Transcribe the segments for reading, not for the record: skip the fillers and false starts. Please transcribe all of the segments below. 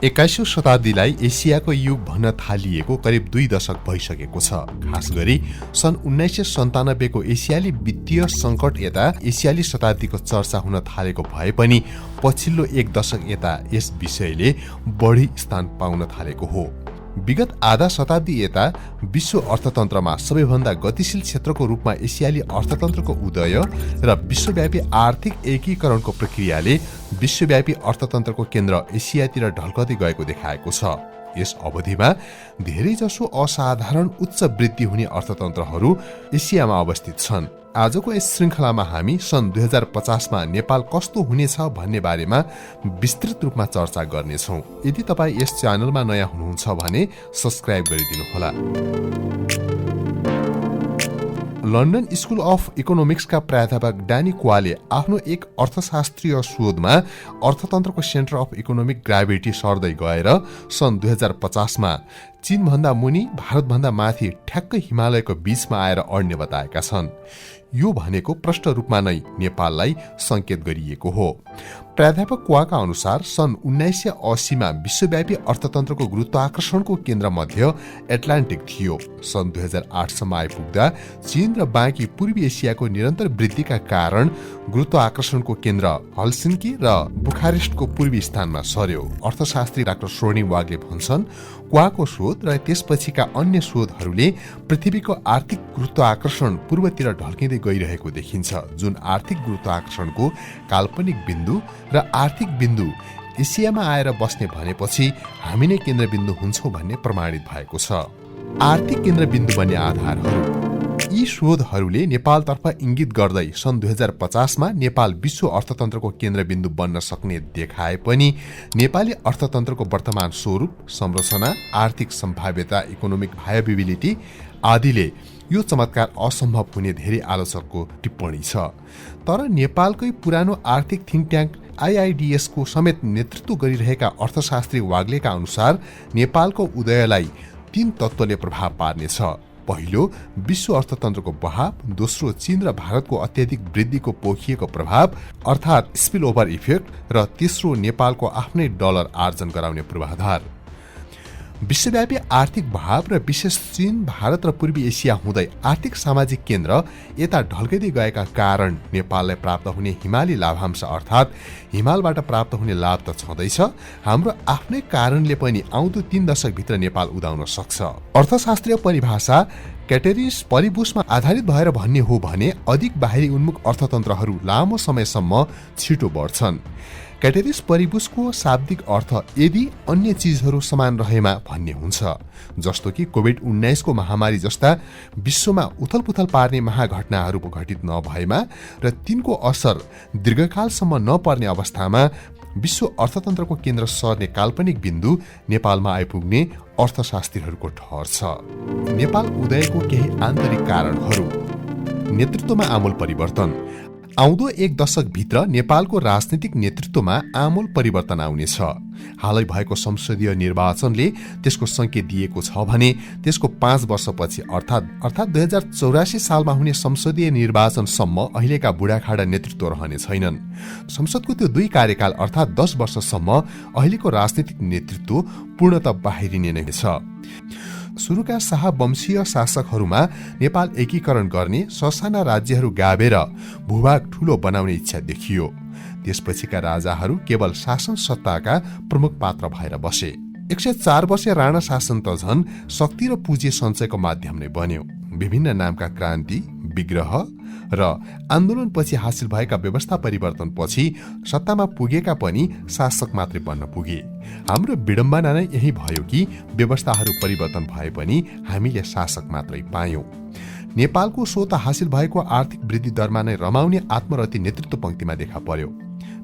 एक्काइसौं शताब्दीलाई एसियाको युग भन्न थालिएको करिब 2 दशक भइसकेको छ। खास गरी सन् 1997 को एसियाली वित्तीय सङ्कट यता एसियाली शताब्दीको चर्चा हुन थालेको भए पनि पछिल्लो 1 दशक यता यस विषयले बढी स्थान पाउन थालेको हो। विगत आधा शताब्दी यता विश्व अर्थतन्त्रमा सबैभन्दा गतिशील क्षेत्रको रूपमा एसियाली अर्थतन्त्रको उदय र विश्वव्यापी आर्थिक एकीकरणको प्रक्रियाले विश्वव्यापी अर्थतन्त्रको केन्द्र एसियातिर ढल्कदै गएको देखाएको छ। यस अवधिमा धेरैजसो असाधारण उच्च वृद्धि हुने अर्थतन्त्रहरू एसियामा अवस्थित छन्। आजको यस श्रृङ्खलामा हामी सन् 2050मा नेपाल कस्तो हुनेछ भन्ने बारेमा विस्तृत रूपमा चर्चा गर्नेछौँ। यदि तपाईँ यस च्यानलमा नयाँ हुनुहुन्छ भने सब्स्क्राइब गरिदिनुहोला। लन्डन स्कुल अफ इकोनोमिक्सका प्राध्यापक डानी क्वाले आफ्नो एक अर्थशास्त्रीय शोधमा अर्थतन्त्रको सेन्टर अफ इकोनोमिक ग्राभिटी सर्दै गएर सन् 2050मा चीनभन्दा मुनि भारतभन्दा माथि ठ्याक्कै हिमालयको बीचमा आएर अड्ने बताएका छन्। यो भनेको प्रष्ट रूपमा नै नेपाललाई संकेत गरिएको हो। प्राध्यापक क्वाका अनुसार सन् 1980मा विश्वव्यापी अर्थतन्त्रको गुरुत्वाकर्षणको केन्द्र मध्य एटलान्टिक थियो। सन् 2008 सम्म आइपुग्दा चीन र बाँकी पूर्वी एसियाको निरन्तर वृद्धिका कारण गुरुत्वाकर्षणको केन्द्र हल्सिन्की र बुखारेस्टको पूर्वी स्थानमा सर्यो। अर्थशास्त्री डाक्टर स्वर्णिम वाग्ले भन्छन्, क्वाको शोध र त्यसपछिका अन्य शोधहरूले पृथ्वीको आर्थिक गुरुत्वाकर्षण पूर्वतिर ढल्किँदै गइरहेको देखिन्छ, जुन आर्थिक गुरुत्वाकर्षणको काल्पनिक बिन्दु र आर्थिक बिन्दु एसियामा आएर बस्ने भनेपछि हामी नै केन्द्रबिन्दु हुन्छौँ भन्ने प्रमाणित भएको छ। आर्थिक केन्द्रबिन्दु बन्ने आधारहरू यी शोधहरूले नेपालतर्फ इङ्गित गर्दै सन् 2050मा नेपाल विश्व अर्थतन्त्रको केन्द्रबिन्दु बन्न सक्ने देखाए पनि नेपाली अर्थतन्त्रको वर्तमान स्वरूप, संरचना, आर्थिक सम्भाव्यता, इकोनोमिक भायबिलिटी आदिले यो चमत्कार असम्भव हुने धेरै आलोचकको टिप्पणी छ। तर नेपालकै पुरानो आर्थिक थिङ्क ट्याङ्क IIDS को समेत नेतृत्व गरिरहेका अर्थशास्त्री वाग्लेका अनुसार नेपालको उदयलाई 3 तत्त्वले प्रभाव पार्नेछ। पहिलो, विश्व अर्थतन्त्रको बहाव, दोस्रो चीन र भारतको अत्याधिक वृद्धिको पोखिएको प्रभाव अर्थात् स्पिल ओभर इफेक्ट र तेस्रो नेपालको आफ्नै डलर आर्जन गराउने पूर्वाधार। विश्वव्यापी आर्थिक भाव र विशेष चीन, भारत र पूर्वी एसिया हुँदै आर्थिक सामाजिक केन्द्र यता ढल्किँदै गएका कारण नेपाललाई प्राप्त हुने हिमाली लाभांश अर्थात् हिमालबाट प्राप्त हुने लाभ त छँदैछ, हाम्रो आफ्नै कारणले पनि आउँदो 3 दशकभित्र नेपाल उदाउन सक्छ। अर्थशास्त्रीय परिभाषा क्याटेरिस परिबुसमा आधारित भएर भन्ने हो भने अधिक बाहिरी उन्मुख अर्थतन्त्रहरू लामो समयसम्म छिटो बढ्छन्। क्याटेरिस परिबुसको शाब्दिक अर्थ यदि अन्य चीजहरू समान रहेमा भन्ने हुन्छ, जस्तो कि कोभिड-19 को महामारी जस्ता विश्वमा उथलपुथल पार्ने महाघटनाहरू घटित नभएमा र तिनको असर दीर्घकालसम्म नपर्ने अवस्थामा विश्व अर्थतन्त्रको केन्द्र सर्ने काल्पनिक बिन्दु नेपालमा आइपुग्ने अर्थशास्त्रीहरूको ठहर छ। नेपाल उदयको केही आन्तरिक कारणहरू। नेतृत्वमा आमूल परिवर्तन। आउँदो 1 दशकभित्र नेपालको राजनीतिक नेतृत्वमा आमूल परिवर्तन आउनेछ। हालै भएको संसदीय निर्वाचनले त्यसको संकेत दिएको छ भने त्यसको 5 वर्षपछि अर्थात् 2084 सालमा हुने संसदीय निर्वाचनसम्म अहिलेका बुढाखाडा नेतृत्व रहने छैनन्। संसदको त्यो 2 कार्यकाल अर्थात् 10 वर्षसम्म अहिलेको राजनीतिक नेतृत्व पूर्णतः बाहिरिने नै छ। सुरुका शाहवंशीय शासकहरूमा नेपाल एकीकरण गर्ने, ससाना राज्यहरू गाभेर भूभाग ठूलो बनाउने इच्छा देखियो। त्यसपछिका राजाहरू केवल शासन सत्ताका प्रमुख पात्र भएर बसे। 104 वर्षीय राणा शासन त झन् शक्ति र पुँजी सञ्चयको माध्यम नै बन्यो। विभिन्न नामका क्रान्ति, विग्रह र आन्दोलनपछि हासिल भएका व्यवस्था परिवर्तनपछि सत्तामा पुगेका पनि शासक मात्रै बन्न पुगे। हाम्रो विडम्बना नै यही भयो कि व्यवस्थाहरू परिवर्तन भए पनि हामीले शासक मात्रै पायौं। नेपालको स्वत हासिल भएको आर्थिक वृद्धि दरमा नै रमाउने आत्मरति नेतृत्व पंक्तिमा देखा पर्यो।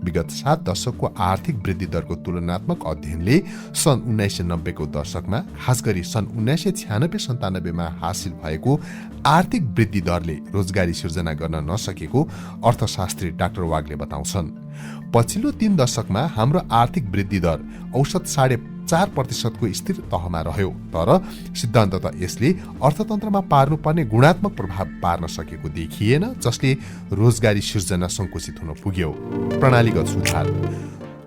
विगत 7 दशकको आर्थिक वृद्धि दरको तुलनात्मक अध्ययनले सन् 1990 को दशकमा, खास गरी सन् 1996-97 मा हासिल भएको आर्थिक वृद्धि दरले रोजगारी सिर्जना गर्न नसकेको अर्थशास्त्री डाक्टर वाग्ले बताउँछन्। पछिल्लो 3 दशकमा हाम्रो आर्थिक वृद्धि दर औसत 4.5% को स्थिर तहमा रह्यो, तर सिद्धान्ततः यसले अर्थतन्त्रमा पार्नुपर्ने गुणात्मक प्रभाव पार्न सकेको देखिएन, जसले रोजगारी सिर्जना संकुचित हुन पुग्यो। प्रणालीगत सुधार।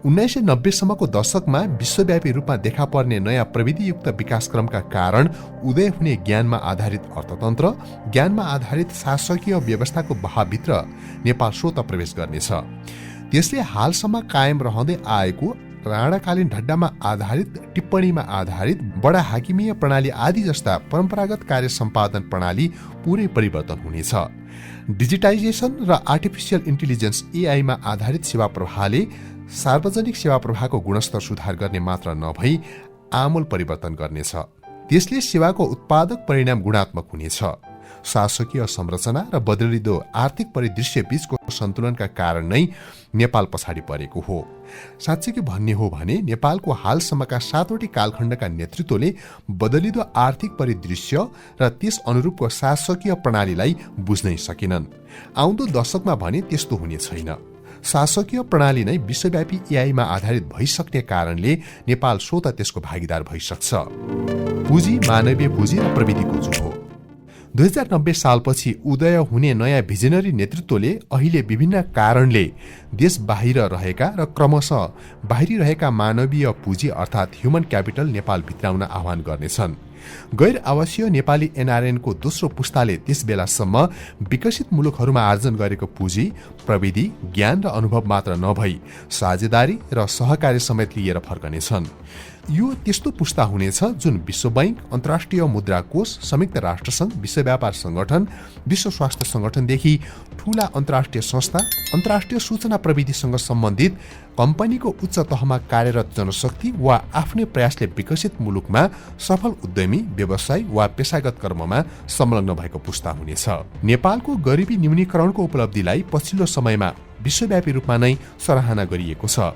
1990 सम्मको दशकमा विश्वव्यापी रूपमा देखा पर्ने नयाँ प्रविधियुक्त विकासक्रमका कारण उदय हुने ज्ञानमा आधारित अर्थतन्त्र, ज्ञानमा आधारित शासकीय व्यवस्थाको बहाभित्र नेपाल स्वतः प्रवेश गर्नेछ। त्यसले हालसम्म कायम रहँदै आएको राणाकालीन ढड्डामा आधारित, टिप्पणीमा आधारित, बडा हाकिमीय प्रणाली आदि जस्ता परम्परागत कार्य सम्पादन प्रणाली पूरै परिवर्तन हुनेछ। डिजिटाइजेसन र आर्टिफिसियल इन्टेलिजेन्स एआईमा आधारित सेवा प्रवाहले सार्वजनिक सेवा प्रवाहको गुणस्तर सुधार गर्ने मात्र नभई आमूल परिवर्तन गर्नेछ। त्यसले सेवाको उत्पादक परिणाम गुणात्मक हुनेछ। शासकीय संरचना र बदलिदो आर्थिक परिदृश्य बीचको सन्तुलनका कारण नै नेपाल पछाडि परेको हो। साँच्चै भन्ने हो भने नेपालको हालसम्मका 7वटै कालखण्डका नेतृत्वले बदलिदो आर्थिक परिदृश्य र त्यस अनुरूपको शासकीय प्रणालीलाई बुझ्नै सकेनन्। आउँदो दशकमा भने त्यस्तो हुने छैन। शासकीय प्रणाली नै विश्वव्यापी एआईमा आधारित भइसक्ने कारणले नेपाल स्वतः त्यसको भागीदार भइसक्छ। पुँजी, मानवीय पुँजी र प्रविधिको जुग हो। 2090 सालपछि उदय हुने नयाँ भिजनरी नेतृत्वले अहिले विभिन्न कारणले देश बाहिर रहेका र क्रमशः बाहिरी रहेका मानवीय पुँजी अर्थात् ह्युमन क्यापिटल नेपाल भित्राउन आह्वान गर्नेछन्। गैर आवासीय नेपाली एनआरएनको दोस्रो पुस्ताले त्यस बेलासम्म विकसित मुलुकहरूमा आर्जन गरेको पुँजी, प्रविधि, ज्ञान र अनुभव मात्र नभई साझेदारी र सहकार्य समेत लिएर फर्कनेछन्। यो त्यस्तो पुस्ता हुनेछ जुन विश्व बैंक, अन्तर्राष्ट्रिय मुद्रा कोष, संयुक्त राष्ट्रसङ्घ, विश्व व्यापार संगठन, विश्व स्वास्थ्य संगठनदेखि ठूला अन्तर्राष्ट्रिय संस्था, अन्तर्राष्ट्रिय सूचना प्रविधिसँग सम्बन्धित कम्पनीको उच्च तहमा कार्यरत जनशक्ति वा आफ्नै प्रयासले विकसित मुलुकमा सफल उद्यमी, व्यवसाय वा पेशागत कर्ममा संलग्न भएको पुस्ता हुनेछ। नेपालको गरिबी न्यूनीकरणको उपलब्धिलाई पछिल्लो समयमा विश्वव्यापी रूपमा नै सराहना गरिएको छ।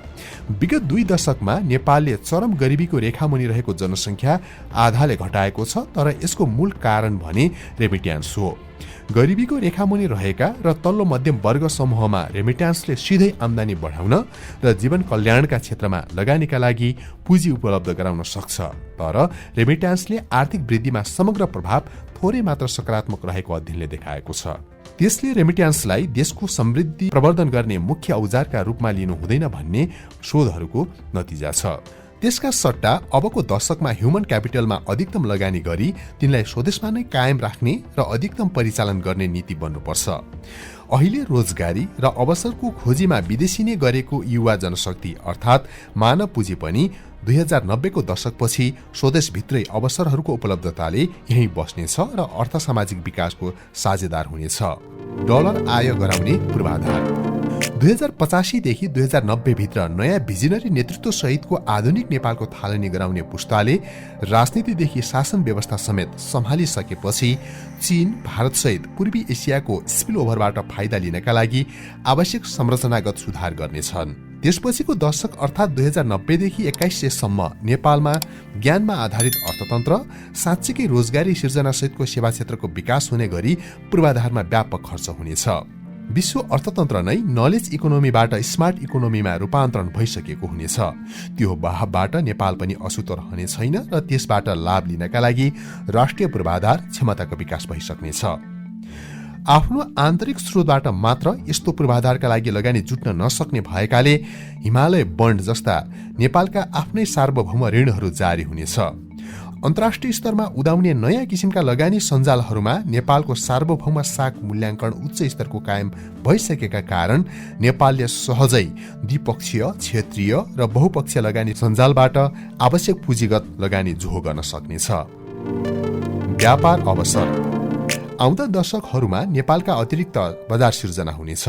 विगत 2 दशकमा नेपालले चरम गरिबीको रेखामुनि रहेको जनसङ्ख्या आधाले घटाएको छ, तर यसको मूल कारण भने रेमिट्यान्स हो। गरिबीको रेखामुनि रहेका र तल्लो मध्यम वर्ग समूहमा रेमिट्यान्सले सिधै आम्दानी बढाउन र जीवन कल्याणका क्षेत्रमा लगानीका लागि पुँजी उपलब्ध गराउन सक्छ, तर रेमिट्यान्सले आर्थिक वृद्धिमा समग्र प्रभाव थोरै मात्र सकारात्मक रहेको अध्ययनले देखाएको छ। त्यसले रेमिट्यान्सलाई देशको समृद्धि प्रवर्धन गर्ने मुख्य औजारका रूपमा लिनु हुँदैन भन्ने शोधहरूको नतिजा छ। त्यसका सट्टा अबको दशकमा ह्युमन क्यापिटलमा अधिकतम लगानी गरी तिनलाई स्वदेशमा नै कायम राख्ने र अधिकतम परिचालन गर्ने नीति बन्नुपर्छ। अहिले रोजगारी र अवसरको खोजीमा विदेशिने गरेको युवा जनशक्ति अर्थात् मानव पुँजी पनि 2090 को दशकपछि स्वदेशभित्रै अवसरहरूको उपलब्धताले यही बस्नेछ र अर्थ सामाजिक विकासको साझेदार हुनेछ। डलर आय गराउने पूर्वाधार 2085 देखि 2090 भित्र नयाँ भिजनरी नेतृत्व सहितको आधुनिक नेपालको थालनी गराउने पुस्ताले राजनीतिदेखि शासन व्यवस्था समेत सम्हालिसकेपछि चीन, भारत सहित पूर्वी एसियाको स्पिल ओभरबाट फाइदा लिनका लागि आवश्यक संरचनागत सुधार गर्नेछन्। त्यसपछिको दशक अर्थात् 2090 देखि 2100 सम्म नेपालमा ज्ञानमा आधारित अर्थतन्त्र, साँच्चीकै रोजगारी सिर्जना सहितको सेवा क्षेत्रको विकास हुने गरी पूर्वाधारमा व्यापक खर्च हुनेछ। विश्व अर्थतन्त्र नै नलेज इकोनोमीबाट स्मार्ट इकोनोमीमा रूपान्तरण भइसकेको हुनेछ। त्यो बहावबाट नेपाल पनि अछुतो रहने छैन र त्यसबाट लाभ लिनका लागि राष्ट्रिय पूर्वाधार क्षमताको विकास भइसक्नेछ। आफ्नो आन्तरिक स्रोतबाट मात्र यस्तो पूर्वाधारका लागि लगानी जुट्न नसक्ने भएकाले हिमालय बन्ड जस्ता नेपालका आफ्नै सार्वभौम ऋणहरू जारी हुनेछ। अन्तर्राष्ट्रिय स्तरमा उदाउने नयाँ किसिमका लगानी सञ्जालहरूमा नेपालको सार्वभौम साख मूल्याङ्कन उच्च स्तरको कायम भइसकेका कारण नेपालले सहजै द्विपक्षीय, क्षेत्रीय र बहुपक्षीय लगानी सञ्जालबाट आवश्यक पुँजीगत लगानी जोहो गर्न सक्नेछ। व्यापार अवसर आउँदा दशकहरूमा नेपालका अतिरिक्त बजार सिर्जना हुनेछ।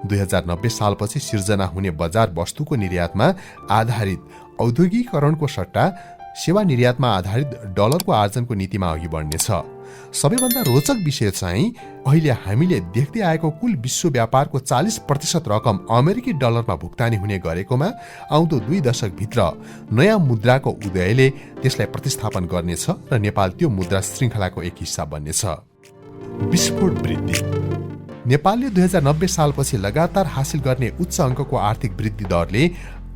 2090 सालपछि सिर्जना हुने बजार वस्तुको निर्यातमा आधारित औद्योगिकरणको सट्टा सेवा निर्यातमा आधारित डलरको आर्जनको नीतिमा अघि बढ्नेछ। सबैभन्दा रोचक विषय चाहिँ अहिले हामीले देख्दै आएको कुल विश्व व्यापारको 40% रकम अमेरिकी डलरमा भुक्तानी हुने गरेकोमा आउँदो 2 दशकभित्र नयाँ मुद्राको उदयले त्यसलाई प्रतिस्थापन गर्नेछ र नेपाल त्यो मुद्रा श्रृङ्खलाको एक हिस्सा बन्नेछ। विस्फोट वृद्धि नेपालले 2090 सालपछि लगातार हासिल गर्ने उच्च अङ्कको आर्थिक वृद्धि दरले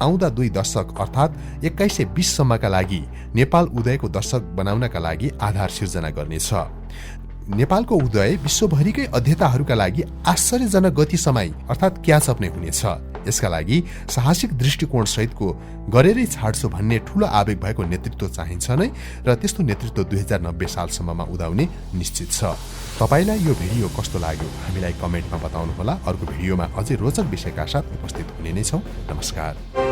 आउँदा 2 दशक अर्थात् 2120 सम्मका लागि नेपाल उदयको दशक बनाउनका लागि आधार सिर्जना गर्नेछ। नेपालको उदय विश्वभरिकै अध्येताहरूका लागि आश्चर्यजनक गति समय अर्थात् क्याचअप नै हुनेछ। यसका लागि साहसिक दृष्टिकोण सहितको गरेरै छाड्छु भन्ने ठूलो आवेग भएको नेतृत्व चाहिन्छ नै र त्यस्तो नेतृत्व 2090 सालसम्ममा उदाउने निश्चित छ। तपाईलाई यो भिडियो कस्तो लाग्यो हामीलाई कमेन्टमा बताउनुहोला। अर्को भिडियोमा अझै रोचक विषयका साथ उपस्थित हुने नै छौं। नमस्कार।